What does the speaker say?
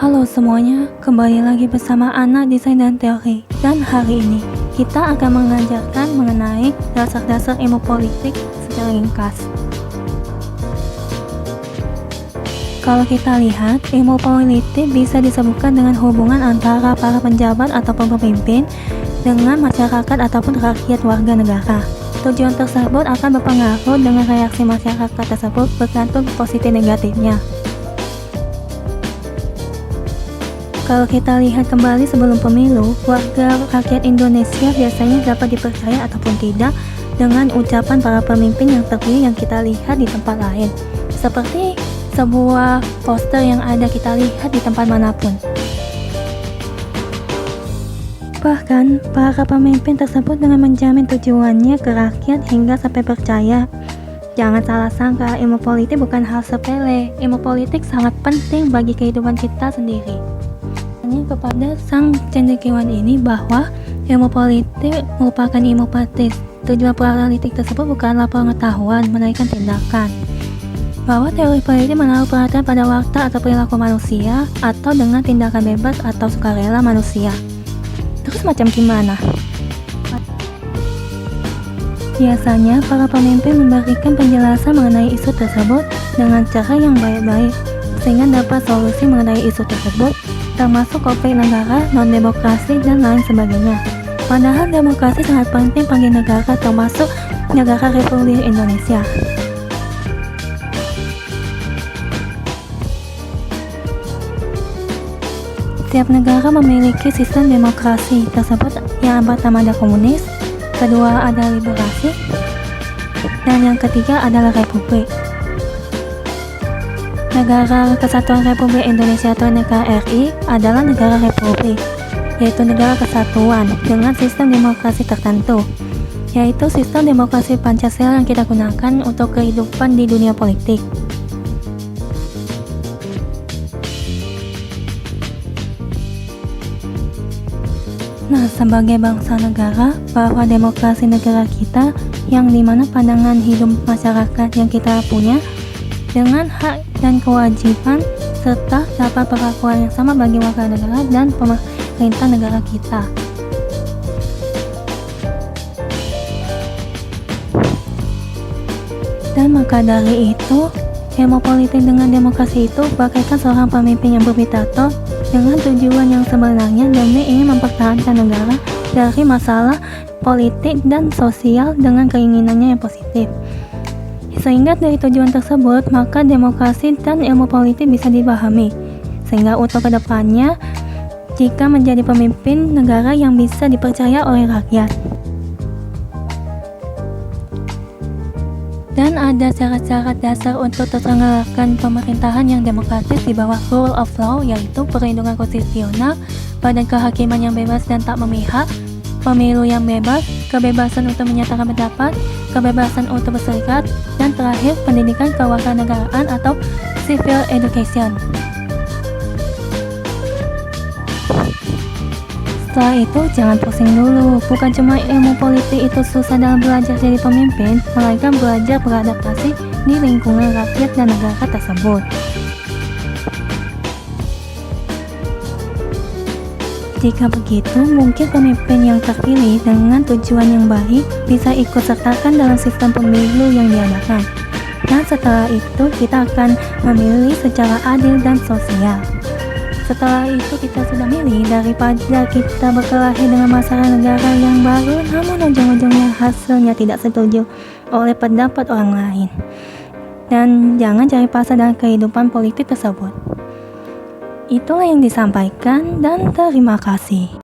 Halo semuanya, kembali lagi bersama Ana Desain dan Teori. Dan hari ini kita akan mengajarkan mengenai dasar-dasar ilmu politik secara ringkas. Kalau kita lihat, ilmu politik bisa disebutkan dengan hubungan antara para penjabat ataupun pemimpin dengan masyarakat ataupun rakyat warga negara. Tujuan tersebut akan berpengaruh dengan reaksi masyarakat tersebut bergantung positif negatifnya. Kalau kita lihat kembali sebelum pemilu, warga rakyat Indonesia biasanya dapat dipercaya ataupun tidak dengan ucapan para pemimpin yang terpilih yang kita lihat di tempat lain. Seperti sebuah poster yang ada kita lihat di tempat manapun. Bahkan, para pemimpin tersebut dengan menjamin tujuannya ke rakyat hingga sampai percaya. Jangan salah sangka, ilmu politik bukan hal sepele. Ilmu politik sangat penting bagi kehidupan kita sendiri. Kepada sang cendekiawan ini bahwa ilmu politik merupakan ilmu praktis. Tujuan politik tersebut bukanlah pengetahuan, melainkan tindakan. Bahwa teori politik menaruh perhatian pada watak atau perilaku manusia atau dengan tindakan bebas atau sukarela manusia. Terus macam gimana? Biasanya para pemimpin memberikan penjelasan mengenai isu tersebut dengan cara yang baik-baik sehingga dapat solusi mengenai isu tersebut, termasuk konflik negara, non-demokrasi, dan lain sebagainya. Padahal demokrasi sangat penting bagi negara termasuk negara Republik Indonesia. Setiap negara memiliki sistem demokrasi tersebut, yang pertama ada komunis, kedua ada liberasi, dan yang ketiga adalah republik. Negara Kesatuan Republik Indonesia atau negara RI adalah negara republik, yaitu negara kesatuan dengan sistem demokrasi tertentu, yaitu sistem demokrasi Pancasila yang kita gunakan untuk kehidupan di dunia politik. Nah, sebagai bangsa negara, bahwa demokrasi negara kita yang dimana pandangan hidup masyarakat yang kita punya dengan hak dan kewajiban serta dapat perlakuan yang sama bagi warga negara dan pemerintah negara kita. Dan maka dari itu, ilmu politik dengan demokrasi itu bagaikan seorang pemimpin yang berpidato dengan tujuan yang sebenarnya demi ingin mempertahankan negara dari masalah politik dan sosial dengan keinginannya yang positif. Sehingga dari tujuan tersebut, maka demokrasi dan ilmu politik bisa dipahami. Sehingga untuk kedepannya, jika menjadi pemimpin negara yang bisa dipercaya oleh rakyat. Dan ada syarat-syarat dasar untuk terselenggarakan pemerintahan yang demokratis di bawah rule of law, yaitu perlindungan konstitusional, badan kehakiman yang bebas dan tak memihak, pemilu yang bebas, kebebasan untuk menyatakan pendapat, kebebasan untuk berserikat, dan terakhir pendidikan kewarganegaraan atau civil education. Setelah itu jangan pusing dulu, bukan cuma ilmu politik itu susah dalam belajar jadi pemimpin, melainkan belajar beradaptasi di lingkungan rakyat dan negara tersebut. Jika begitu, mungkin pemimpin yang terpilih dengan tujuan yang baik bisa ikut sertakan dalam sistem pemilu yang diadakan. Dan setelah itu kita akan memilih secara adil dan sosial. Setelah itu kita sudah milih, daripada kita berkelahi dengan masalah negara yang baru namun ujung-ujungnya hasilnya tidak setuju oleh pendapat orang lain. Dan jangan cari pasar dalam kehidupan politik tersebut. Itulah yang disampaikan dan terima kasih.